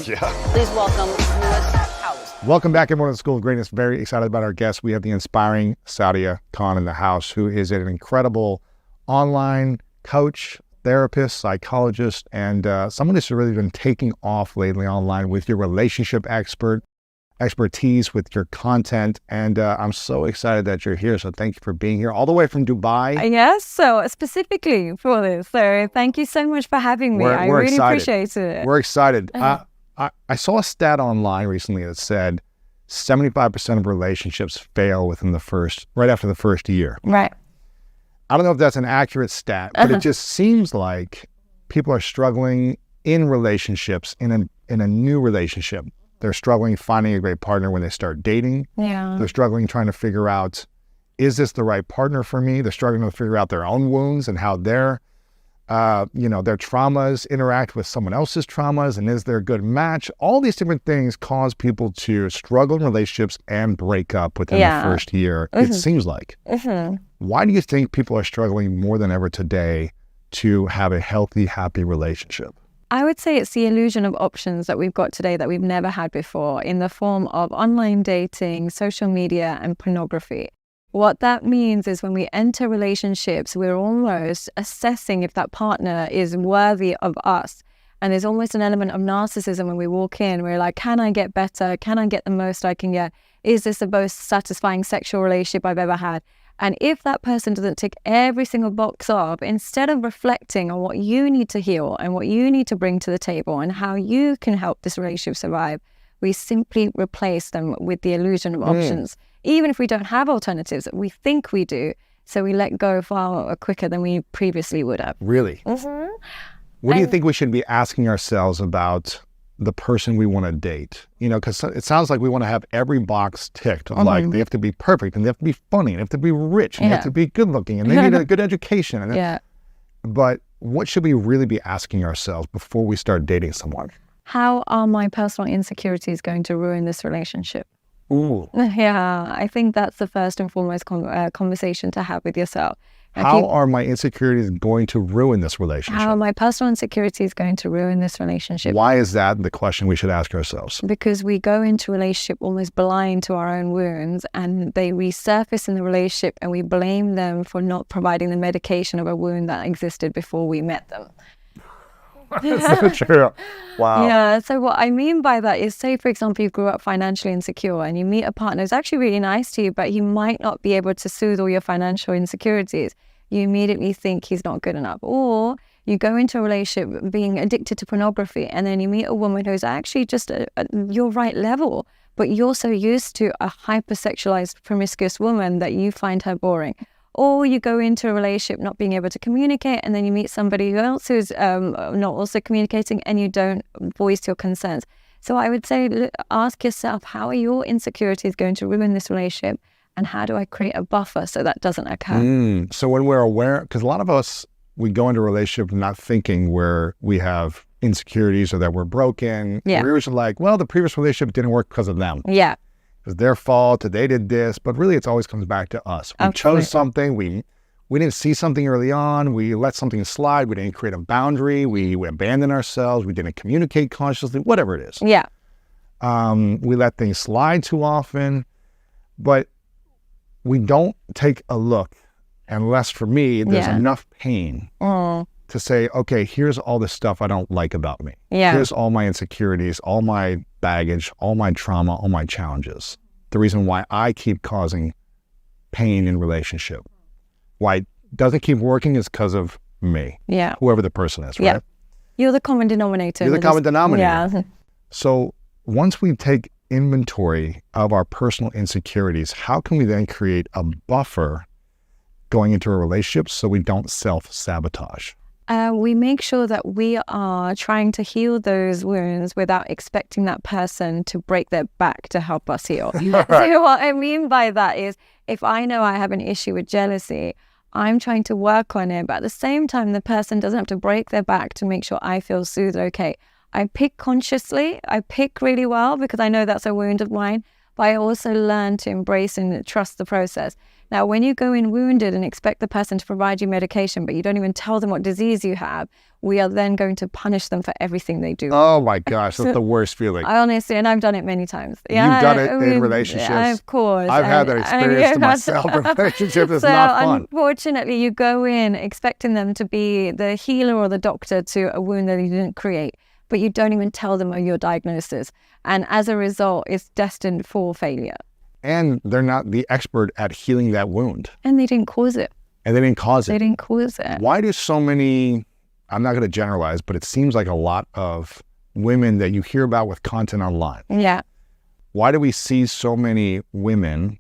Yeah. Please welcome Lewis Howes. Welcome back, everyone, to the School of Greatness. Very excited about our guest. We have the inspiring Sadia Khan in the house, who is an incredible online coach, therapist, psychologist, and someone who's really been taking off lately online with your relationship expertise, with your content. And I'm so excited that you're here. So thank you for being here all the way from Dubai. Yes, so specifically for this. So thank you so much for having me. I really appreciate it. We're excited. I saw a stat online recently that said 75% of relationships fail right after the first year. Right. I don't know if that's an accurate stat, but it just seems like people are struggling in relationships, in a new relationship. They're struggling finding a great partner when they start dating. Yeah. They're struggling trying to figure out, is this the right partner for me? They're struggling to figure out their own wounds and how their traumas interact with someone else's traumas, and is there a good match? All these different things cause people to struggle in relationships and break up within the first year, it seems like. Why do you think people are struggling more than ever today to have a healthy, happy relationship? I would say it's the illusion of options that we've got today that we've never had before in the form of online dating, social media, and pornography. What that means is when we enter relationships, we're almost assessing if that partner is worthy of us. And there's almost an element of narcissism when we walk in. We're like, can I get better? Can I get the most I can get? Is this the most satisfying sexual relationship I've ever had? And if that person doesn't tick every single box off, instead of reflecting on what you need to heal and what you need to bring to the table and how you can help this relationship survive, we simply replace them with the illusion of options. Even if we don't have alternatives, we think we do. So we let go far quicker than we previously would have. Really? What do you think we should be asking ourselves about the person we want to date? You know, because it sounds like we want to have every box ticked of like, they have to be perfect, and they have to be funny, and they have to be rich, and they have to be good looking, and they need a good education. And but what should we really be asking ourselves before we start dating someone? How are my personal insecurities going to ruin this relationship? Ooh. Yeah, I think that's the first and foremost conversation to have with yourself. How are my insecurities going to ruin this relationship? How are my personal insecurities going to ruin this relationship? Why is that the question we should ask ourselves? Because we go into a relationship almost blind to our own wounds, and they resurface in the relationship, and we blame them for not providing the medication of a wound that existed before we met them. That's so true. Wow. Yeah, so what I mean by that is, say, for example, you grew up financially insecure and you meet a partner who's actually really nice to you, but he might not be able to soothe all your financial insecurities. You immediately think he's not good enough. Or you go into a relationship being addicted to pornography, and then you meet a woman who's actually just at your right level, but you're so used to a hypersexualized, promiscuous woman that you find her boring. Or you go into a relationship not being able to communicate, and then you meet somebody else who's not also communicating, and you don't voice your concerns. So I would say, ask yourself, how are your insecurities going to ruin this relationship? And how do I create a buffer so that doesn't occur? So when we're aware, because a lot of us, we go into a relationship not thinking where we have insecurities or that we're broken. We're usually like, well, the previous relationship didn't work because of them. Yeah. It's their fault, they did this, but really it always comes back to us. We chose something, we didn't see something early on, we let something slide, we didn't create a boundary, we abandoned ourselves, we didn't communicate consciously, whatever it is. Yeah. We let things slide too often, but we don't take a look, unless for me, there's enough pain to say, okay, here's all the stuff I don't like about me. Here's all my insecurities, all my baggage, all my trauma, all my challenges. The reason why I keep causing pain in relationship, why it doesn't keep working, is because of me. Yeah. Whoever the person is, right? You're the common denominator. You're the common denominator. Yeah. So once we take inventory of our personal insecurities, how can we then create a buffer going into a relationship so we don't self-sabotage? We make sure that we are trying to heal those wounds without expecting that person to break their back to help us heal. So what I mean by that is, if I know I have an issue with jealousy, I'm trying to work on it, but at the same time, the person doesn't have to break their back to make sure I feel soothed. Okay, I pick consciously, I pick really well because I know that's a wound of mine, but I also learn to embrace and trust the process. Now, when you go in wounded and expect the person to provide you medication, but you don't even tell them what disease you have, we are then going to punish them for everything they do. Oh my gosh, that's the worst feeling. I honestly, and I've done it many times. Yeah, you've done it in relationships. Yeah, of course. I've had that experience to myself in relationships. It's not fun. Unfortunately, you go in expecting them to be the healer or the doctor to a wound that you didn't create, but you don't even tell them your diagnosis. And as a result, it's destined for failure. And they're not the expert at healing that wound. And they didn't cause it. And they didn't cause it. They didn't cause it. Why do so many, I'm not going to generalize, but it seems like a lot of women that you hear about with content online. Yeah. Why do we see so many women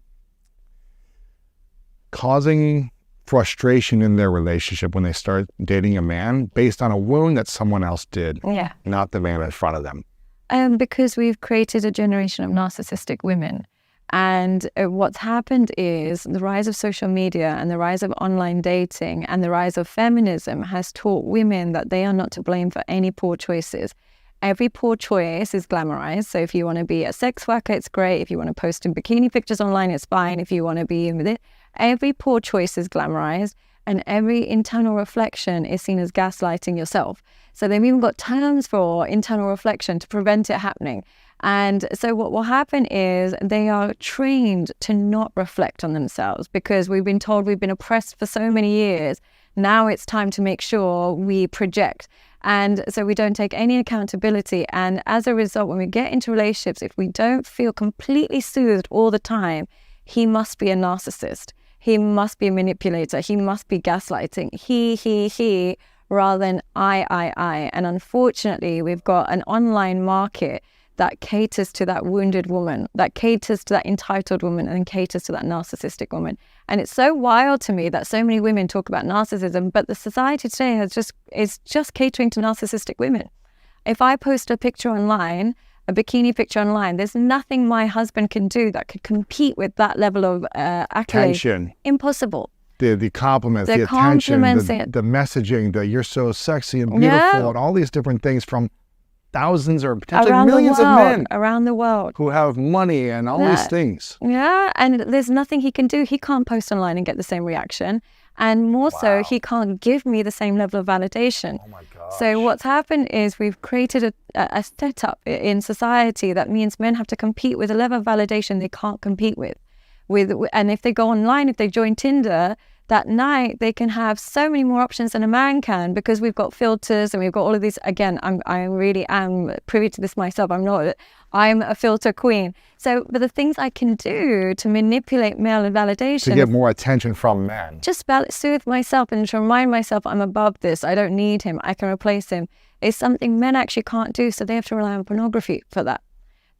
causing frustration in their relationship when they start dating a man based on a wound that someone else did, not the man in front of them? Because we've created a generation of narcissistic women. And what's happened is the rise of social media and the rise of online dating and the rise of feminism has taught women that they are not to blame for any poor choices. Every poor choice is glamorized. So if you want to be a sex worker, it's great. If you want to post in bikini pictures online, it's fine. If you want to be in with it, every poor choice is glamorized, and every internal reflection is seen as gaslighting yourself. So they've even got terms for internal reflection to prevent it happening. And so what will happen is they are trained to not reflect on themselves because we've been told we've been oppressed for so many years. Now it's time to make sure we project. And so we don't take any accountability. And as a result, when we get into relationships, if we don't feel completely soothed all the time, he must be a narcissist. He must be a manipulator. He must be gaslighting. He, rather than I. And unfortunately, we've got an online market that caters to that wounded woman, that caters to that entitled woman, and caters to that narcissistic woman. And it's so wild to me that so many women talk about narcissism, but the society today is just catering to narcissistic women. If I post a picture online, a bikini picture online, there's nothing my husband can do that could compete with that level of accolade. Attention. Impossible. The compliments, the attention, the messaging, the you're so sexy and beautiful, and all these different things from thousands or potentially millions of men around the world who have money and all these things. Yeah, and there's nothing he can do. He can't post online and get the same reaction. And more so, he can't give me the same level of validation. Oh my gosh. So what's happened is we've created a setup in society that means men have to compete with a level of validation they can't compete with. And if they go online, if they join Tinder, that night they can have so many more options than a man can because we've got filters and we've got all of these. Again, I really am privy to this myself. I'm a filter queen. So, but the things I can do to manipulate male validation to get more attention from men, just soothe myself and to remind myself I'm above this. I don't need him. I can replace him. Is something men actually can't do. So they have to rely on pornography for that.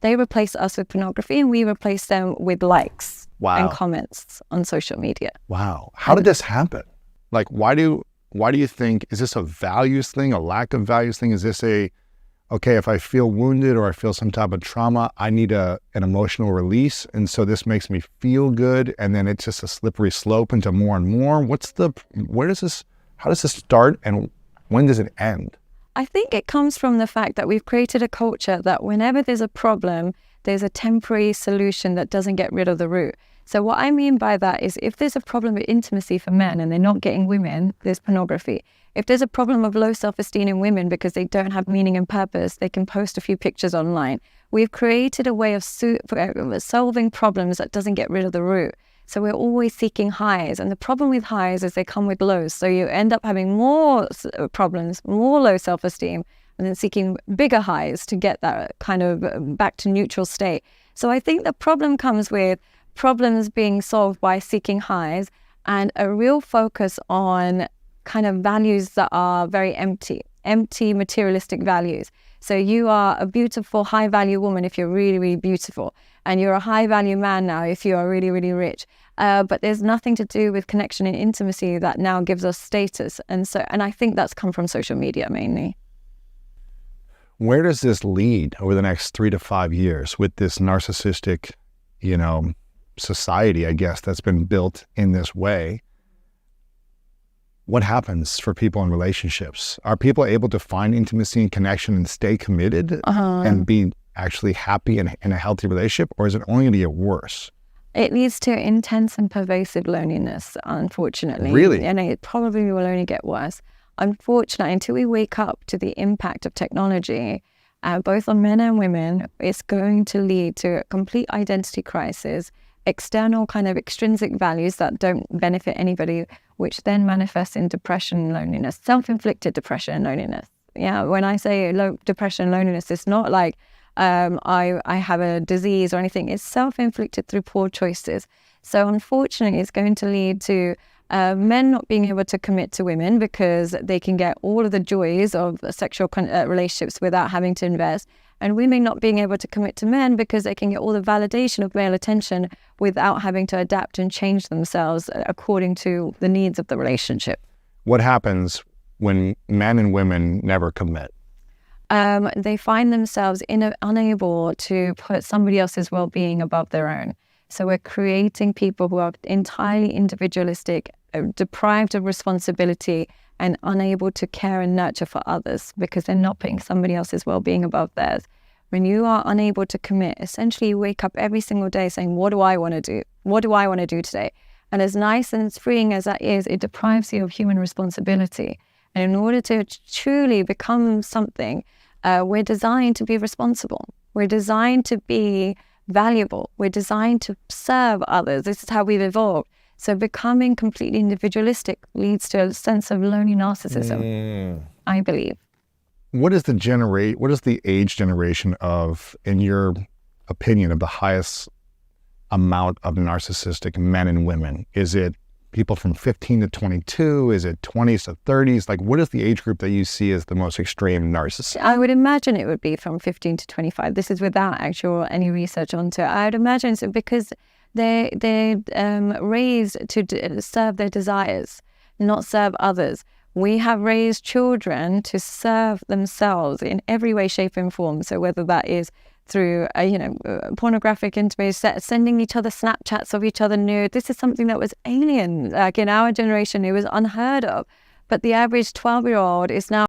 They replace us with pornography and we replace them with likes and comments on social media. Wow. How did this happen? Like, why do you think, is this a values thing, a lack of values thing? Is this okay, if I feel wounded or I feel some type of trauma, I need an emotional release. And so this makes me feel good. And then it's just a slippery slope into more and more. How does this start and when does it end? I think it comes from the fact that we've created a culture that whenever there's a problem, there's a temporary solution that doesn't get rid of the root. So what I mean by that is if there's a problem with intimacy for men and they're not getting women, there's pornography. If there's a problem of low self-esteem in women because they don't have meaning and purpose, they can post a few pictures online. We've created a way of solving problems that doesn't get rid of the root. So we're always seeking highs. And the problem with highs is they come with lows. So you end up having more problems, more low self-esteem, and then seeking bigger highs to get that kind of back to neutral state. So I think the problem comes with problems being solved by seeking highs and a real focus on kind of values that are very empty materialistic values. So you are a beautiful, high-value woman if you're really, really beautiful. And you're a high-value man now if you are really, really rich. But there's nothing to do with connection and intimacy that now gives us status. And I think that's come from social media mainly. Where does this lead over the next 3 to 5 years with this narcissistic, society, I guess, that's been built in this way? What happens for people in relationships? Are people able to find intimacy and connection and stay committed and be actually happy in a healthy relationship, or is it only going to get worse? It leads to intense and pervasive loneliness, unfortunately. Really? And it probably will only get worse. Unfortunately, until we wake up to the impact of technology, both on men and women, it's going to lead to a complete identity crisis, external kind of extrinsic values that don't benefit anybody, which then manifests in depression and loneliness, self-inflicted depression and loneliness. Yeah, when I say depression and loneliness, it's not like I have a disease or anything. It's self-inflicted through poor choices. So unfortunately, it's going to lead to men not being able to commit to women because they can get all of the joys of sexual relationships without having to invest, and women not being able to commit to men because they can get all the validation of male attention without having to adapt and change themselves according to the needs of the relationship. What happens when men and women never commit? They find themselves unable to put somebody else's well-being above their own. So we're creating people who are entirely individualistic, deprived of responsibility, and unable to care and nurture for others because they're not putting somebody else's well-being above theirs. When you are unable to commit, essentially you wake up every single day saying, what do I want to do? What do I want to do today? And as nice and as freeing as that is, it deprives you of human responsibility. And in order to truly become something, we're designed to be responsible. We're designed to be valuable. We're designed to serve others. This is how we've evolved. So becoming completely individualistic leads to a sense of lonely narcissism, I believe. What is the age generation of, in your opinion, of the highest amount of narcissistic men and women? Is it people from 15 to 22? Is it 20s to 30s? Like, what is the age group that you see as the most extreme narcissist? I would imagine it would be from 15 to 25. This is without any research onto it. I would imagine it's because they're raised to serve their desires, not serve others. We have raised children to serve themselves in every way, shape, and form. So whether that is through, pornographic intimacy, sending each other Snapchats of each other nude. This is something that was alien. Like in our generation, it was unheard of. But the average 12-year-old is now